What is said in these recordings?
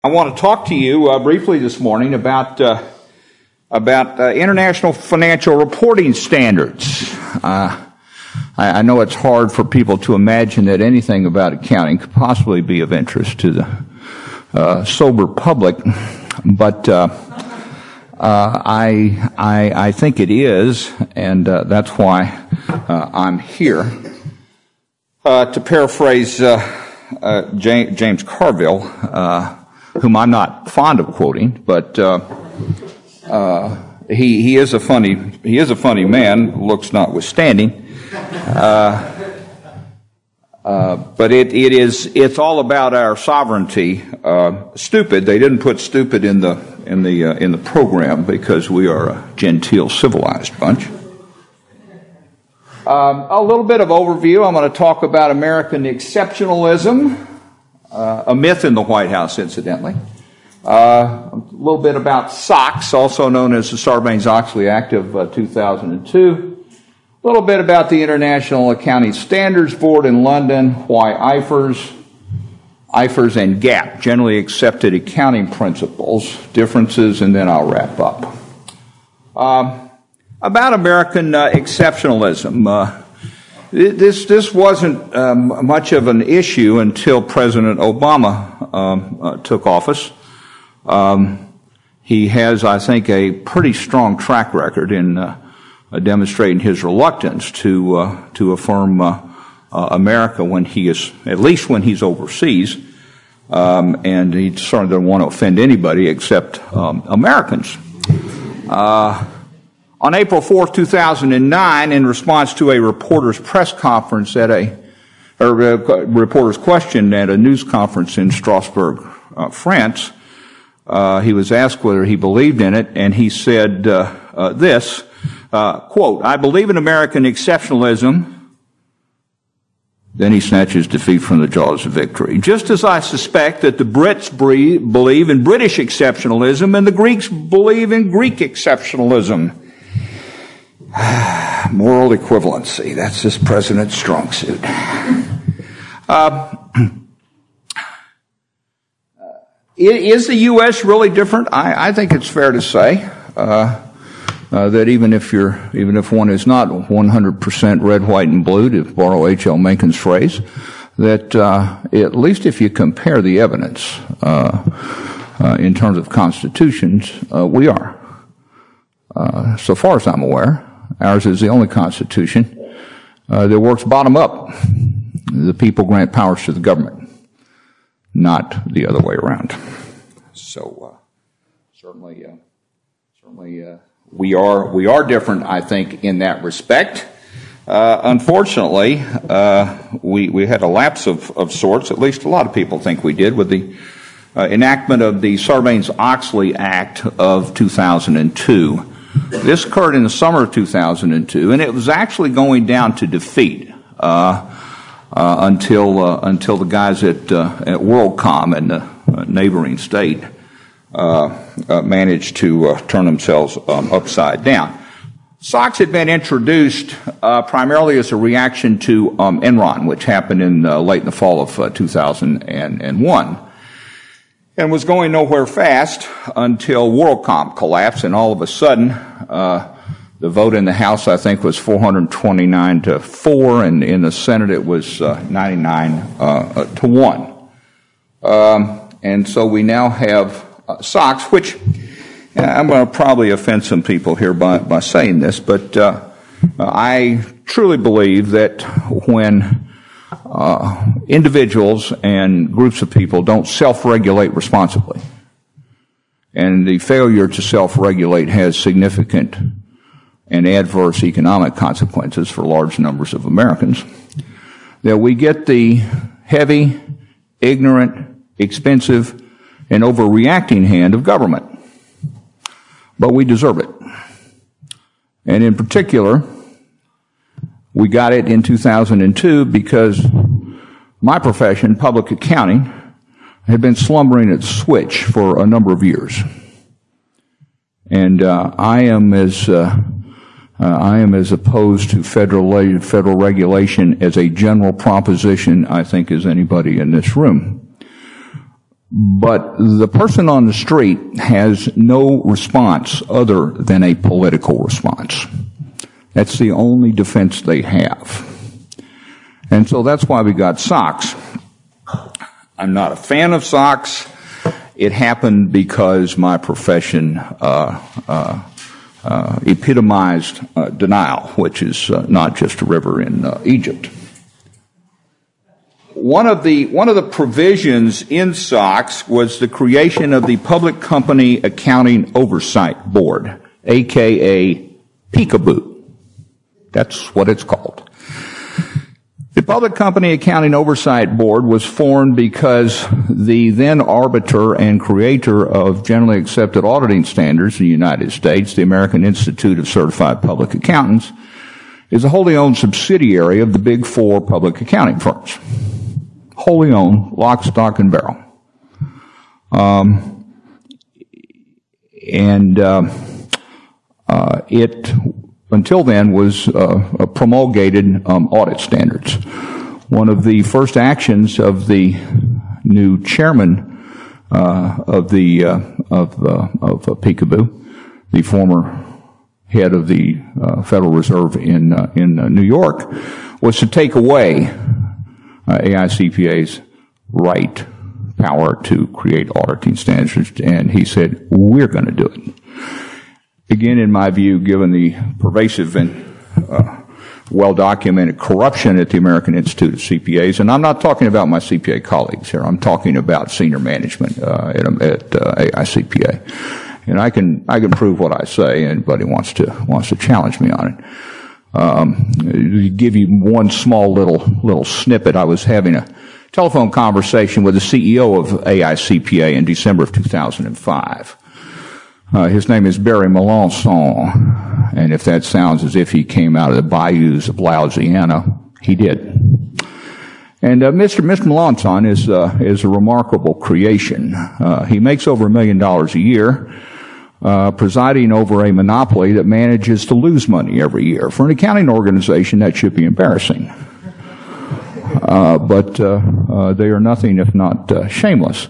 I want to talk to you briefly this morning about international financial reporting standards. I know it's hard for people to imagine that anything about accounting could possibly be of interest to the sober public, but I think it is, and that's why I'm here. To paraphrase James Carville, whom I'm not fond of quoting, but he is a funny man, looks notwithstanding. But it's all about our sovereignty. Stupid. They didn't put stupid in the program because we are a genteel, civilized bunch. A little bit of overview. I'm going to talk about American exceptionalism, a myth in the White House, incidentally. A little bit about SOX, also known as the Sarbanes-Oxley Act of 2002. A little bit about the International Accounting Standards Board in London, why IFRS and GAAP, generally accepted accounting principles, differences, and then I'll wrap up. About American exceptionalism. This wasn't much of an issue until President Obama took office. He has, I think, a pretty strong track record in demonstrating his reluctance to affirm America when he is, at least when he's overseas, and he certainly doesn't want to offend anybody except Americans. On April 4th, 2009, in response to a reporter's press conference reporter's question at a news conference in Strasbourg, France, he was asked whether he believed in it, and he said this, quote, "I believe in American exceptionalism." Then he snatches defeat from the jaws of victory. "Just as I suspect that the Brits believe in British exceptionalism and the Greeks believe in Greek exceptionalism." Moral equivalency. That's this president's strong suit. Is the U.S. really different? I think it's fair to say that even if one is not 100% red, white, and blue, to borrow H.L. Mencken's phrase, that at least if you compare the evidence in terms of constitutions, we are. So far as I'm aware, ours is the only constitution that works bottom up. The people grant powers to the government, not the other way around. So certainly we are different, I think, in that respect. Unfortunately, we had a lapse of sorts. At least a lot of people think we did with the enactment of the Sarbanes-Oxley Act of 2002. This occurred in the summer of 2002, and it was actually going down to defeat until the guys at WorldCom and the neighboring state managed to turn themselves upside down. SOX had been introduced primarily as a reaction to Enron, which happened late in the fall of 2001. And was going nowhere fast until WorldCom collapsed, and all of a sudden, the vote in the House, I think, was 429-4, and in the Senate it was 99-1. And so we now have SOX, which I'm going to probably offend some people here by saying this, but I truly believe that when individuals and groups of people don't self-regulate responsibly, and the failure to self-regulate has significant and adverse economic consequences for large numbers of Americans, that we get the heavy, ignorant, expensive, and overreacting hand of government. But we deserve it. And in particular, we got it in 2002 because my profession, public accounting, had been slumbering at the switch for a number of years. And I am as opposed to federal regulation as a general proposition, I think, as anybody in this room. But the person on the street has no response other than a political response. That's the only defense they have. And so that's why we got SOX. I'm not a fan of SOX. It happened because my profession epitomized denial, which is not just a river in Egypt. One of the provisions in SOX was the creation of the Public Company Accounting Oversight Board, aka Peekaboo. That's what it's called. The Public Company Accounting Oversight Board was formed because the then arbiter and creator of generally accepted auditing standards in the United States, the American Institute of Certified Public Accountants, is a wholly owned subsidiary of the Big Four public accounting firms. Wholly owned, lock, stock, and barrel. It, until then, was promulgated audit standards. One of the first actions of the new chairman of Peekaboo, the former head of the Federal Reserve in New York, was to take away AICPA's power to create auditing standards, and he said, we're going to do it. Again, in my view, given the pervasive and well-documented corruption at the American Institute of CPAs, and I'm not talking about my CPA colleagues here, I'm talking about senior management at AICPA. And I can prove what I say. Anybody wants to challenge me on it. To give you one small little snippet, I was having a telephone conversation with the CEO of AICPA in December of 2005. His name is Barry Melanson, and if that sounds as if he came out of the bayous of Louisiana, he did. And Mr. Melanson is a remarkable creation. He makes over $1 million a year, presiding over a monopoly that manages to lose money every year. For an accounting organization, that should be embarrassing. But they are nothing if not shameless.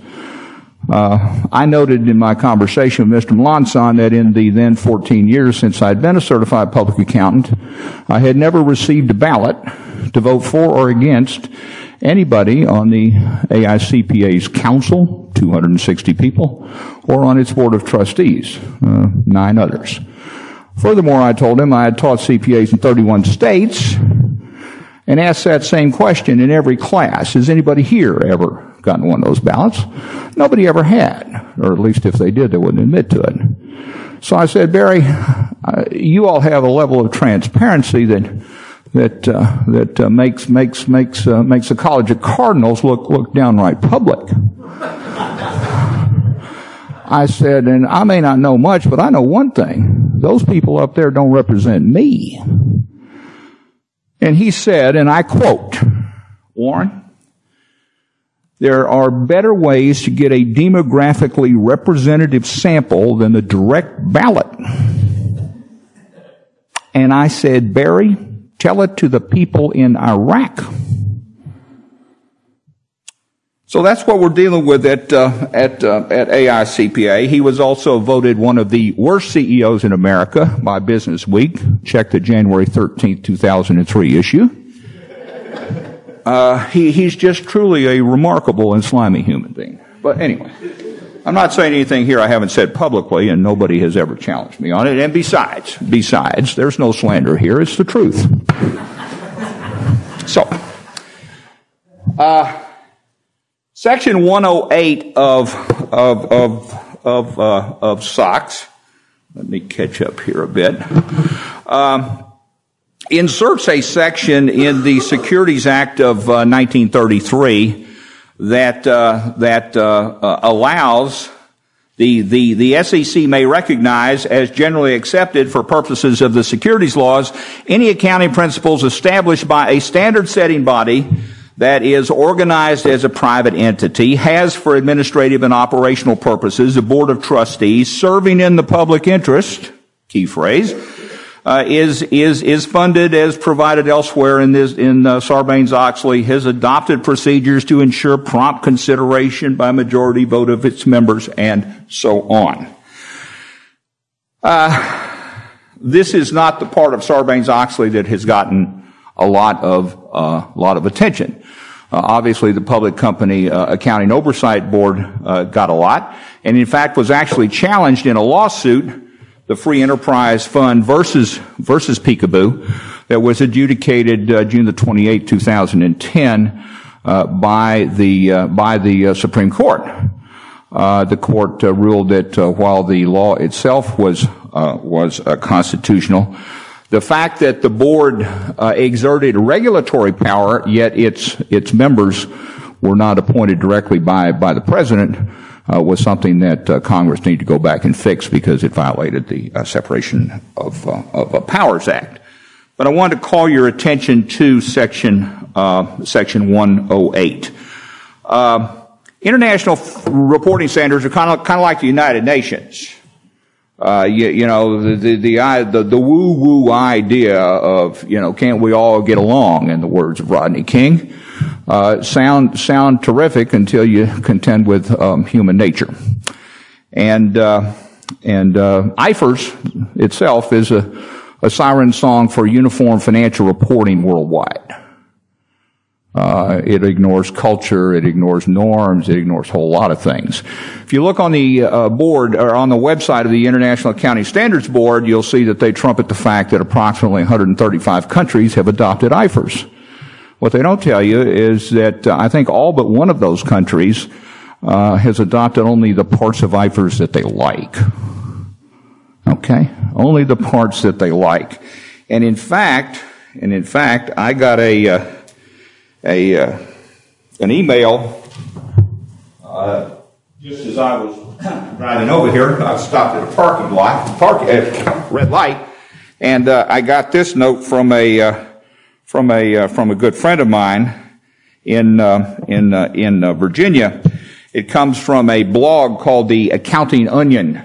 I noted in my conversation with Mr. Melanson that in the then 14 years since I'd been a certified public accountant, I had never received a ballot to vote for or against anybody on the AICPA's council, 260 people, or on its board of trustees, 9 others. Furthermore, I told him I had taught CPAs in 31 states and asked that same question in every class. Has anybody here ever gotten one of those ballots? Nobody ever had, or at least if they did, they wouldn't admit to it. So I said, Barry, you all have a level of transparency that makes the College of Cardinals look downright public. I said, and I may not know much, but I know one thing. Those people up there don't represent me. And he said, and I quote, Warren, there are better ways to get a demographically representative sample than the direct ballot. And I said, Barry, tell it to the people in Iraq. So that's what we're dealing with at AICPA. He was also voted one of the worst CEOs in America by Business Week. Check the January 13th, 2003 issue. He's just truly a remarkable and slimy human being. But anyway, I'm not saying anything here I haven't said publicly, and nobody has ever challenged me on it. And besides, there's no slander here. It's the truth. So, Section 108 of SOX, let me catch up here a bit, inserts a section in the Securities Act of 1933 that allows the SEC may recognize as generally accepted for purposes of the securities laws any accounting principles established by a standard-setting body that is organized as a private entity, has for administrative and operational purposes a board of trustees serving in the public interest, key phrase, is funded as provided elsewhere in Sarbanes-Oxley, has adopted procedures to ensure prompt consideration by majority vote of its members, and so on. This is not the part of Sarbanes-Oxley that has gotten a lot of attention. Obviously, the Public Company Accounting Oversight Board got a lot, and in fact was actually challenged in a lawsuit, the Free Enterprise Fund versus Peekaboo, that was adjudicated June the 28th, 2010, by the Supreme Court. The court ruled that while the law itself was constitutional, the fact that the board exerted regulatory power, yet its members were not appointed directly by the president, was something that Congress needed to go back and fix because it violated the Separation of Powers Act. But I wanted to call your attention to Section 108. International reporting standards are kind of like the United Nations. The woo-woo idea of, can't we all get along, in the words of Rodney King, sound terrific until you contend with human nature. And IFRS itself is a siren song for uniform financial reporting worldwide. It ignores culture, it ignores norms, it ignores a whole lot of things. If you look on the board, or on the website of the International Accounting Standards Board, you'll see that they trumpet the fact that approximately 135 countries have adopted IFRS. What they don't tell you is that I think all but one of those countries has adopted only the parts of IFRS that they like. Okay? Only the parts that they like. And in fact, I got an email just as I was driving over here. I stopped at a parking lot, red light, and I got this note from a good friend of mine in Virginia. It comes from a blog called the Accounting Onion.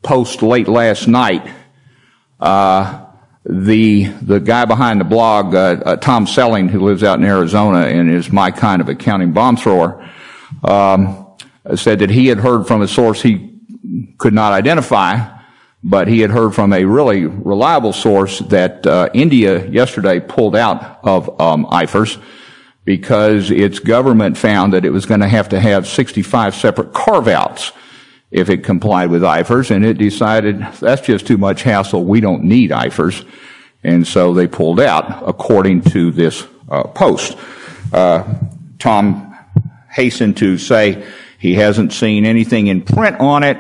Post late last night. The guy behind the blog, Tom Selling, who lives out in Arizona and is my kind of accounting bomb thrower, said that he had heard from a source he could not identify, but he had heard from a really reliable source that India yesterday pulled out of IFRS because its government found that it was going to have 65 separate carve-outs if it complied with IFRS, and it decided that's just too much hassle, we don't need IFRS, and so they pulled out, according to this post. Tom hastened to say he hasn't seen anything in print on it,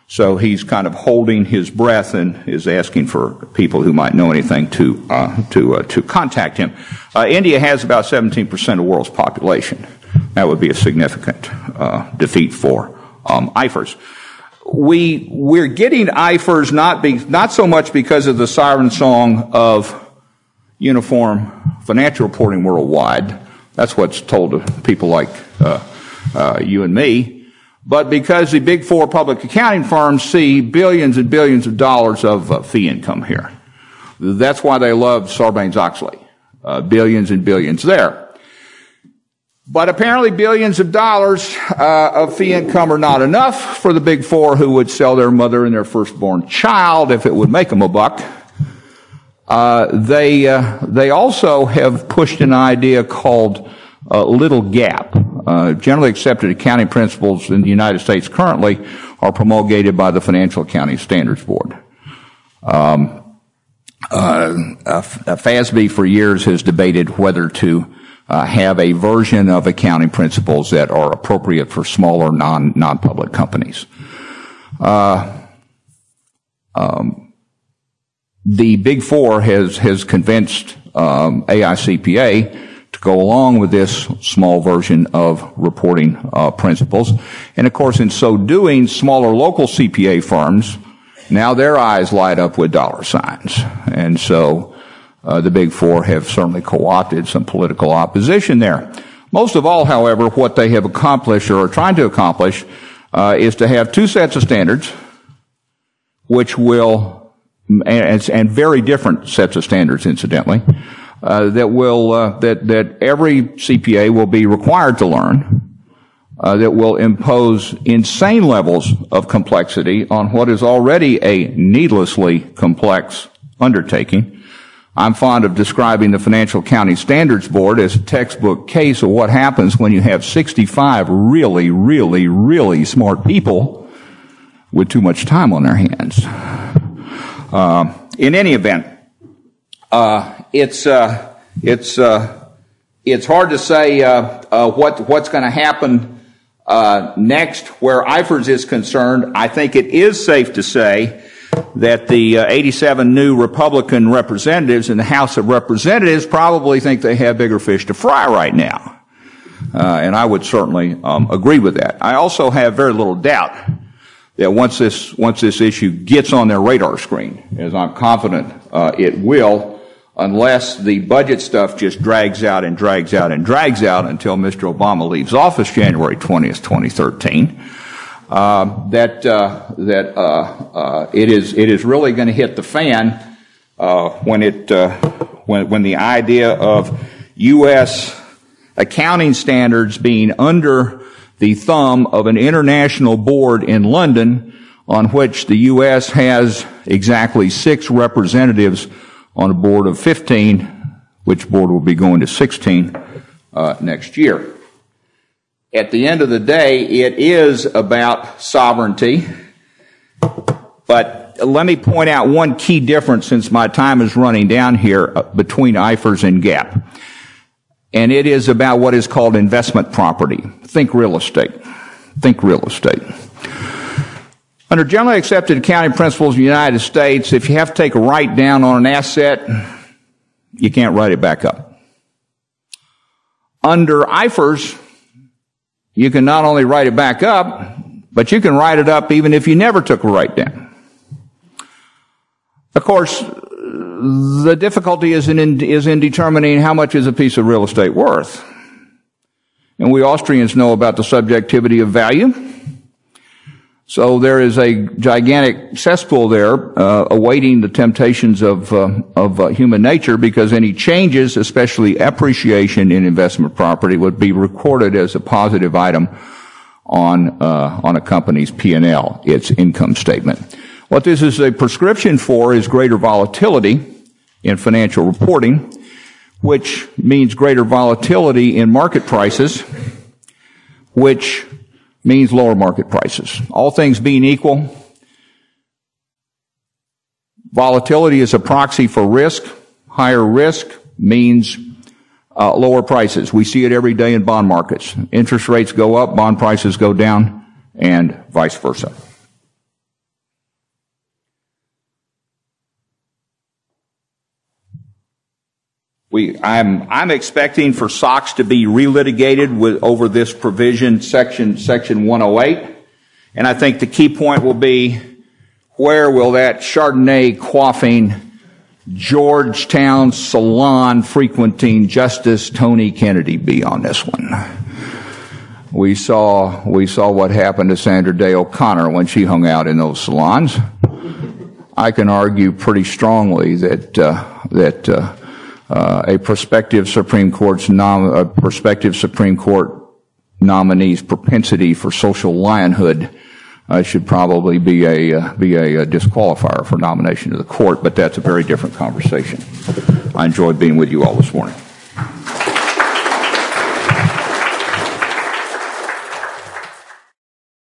so he's kind of holding his breath and is asking for people who might know anything to contact him. India has about 17% of the world's population. That would be a significant defeat for IFRS. We're getting IFRS not so much because of the siren song of uniform financial reporting worldwide. That's what's told to people like you and me. But because the big four public accounting firms see billions and billions of dollars of fee income here. That's why they love Sarbanes-Oxley. Billions and billions there. But apparently billions of dollars of fee income are not enough for the big four who would sell their mother and their firstborn child if it would make them a buck. They also have pushed an idea called little gap. Generally accepted accounting principles in the United States currently are promulgated by the Financial Accounting Standards Board. FASB for years has debated whether to have a version of accounting principles that are appropriate for smaller non-public companies. The Big Four has convinced AICPA to go along with this small version of reporting principles. And of course, in so doing, smaller local CPA firms, now their eyes light up with dollar signs. And so the Big Four have certainly co-opted some political opposition there. Most of all, however, what they have accomplished or are trying to accomplish is to have two sets of standards which will and very different sets of standards, incidentally, that every CPA will be required to learn, that will impose insane levels of complexity on what is already a needlessly complex undertaking. I'm fond of describing the Financial Accounting Standards Board as a textbook case of what happens when you have 65 really, really, really smart people with too much time on their hands. In any event, it's hard to say what's going to happen next where IFRS is concerned. I think it is safe to say that the 87 new Republican representatives in the House of Representatives probably think they have bigger fish to fry right now. And I would certainly agree with that. I also have very little doubt that once this issue gets on their radar screen, as I'm confident it will, unless the budget stuff just drags out and drags out and drags out until Mr. Obama leaves office January 20th, 2013, it is really going to hit the fan when the idea of U.S. accounting standards being under the thumb of an international board in London, on which the U.S. has exactly 6 representatives on a board of 15, which board will be going to 16 next year. At the end of the day, it is about sovereignty. But let me point out one key difference, since my time is running down here, between IFRS and GAAP. And it is about what is called investment property. Think real estate. Think real estate. Under generally accepted accounting principles in the United States, if you have to take a write down on an asset, you can't write it back up. Under IFRS, you can not only write it back up, but you can write it up even if you never took a write down. Of course, the difficulty is in determining how much is a piece of real estate worth. And we Austrians know about the subjectivity of value. So there is a gigantic cesspool there awaiting the temptations of human nature, because any changes, especially appreciation in investment property, would be recorded as a positive item on a company's P&L, its income statement. What this is a prescription for is greater volatility in financial reporting, which means greater volatility in market prices, which means lower market prices. All things being equal, volatility is a proxy for risk. Higher risk means lower prices. We see it every day in bond markets. Interest rates go up, bond prices go down, and vice versa. I'm expecting for SOX to be relitigated over this provision, section 108, and I think the key point will be, where will that Chardonnay quaffing, Georgetown salon frequenting Justice Tony Kennedy be on this one? We saw what happened to Sandra Day O'Connor when she hung out in those salons. I can argue pretty strongly that a prospective Supreme Court nominee's propensity for social lionhood should probably be a disqualifier for nomination to the court, but that's a very different conversation. I enjoyed being with you all this morning.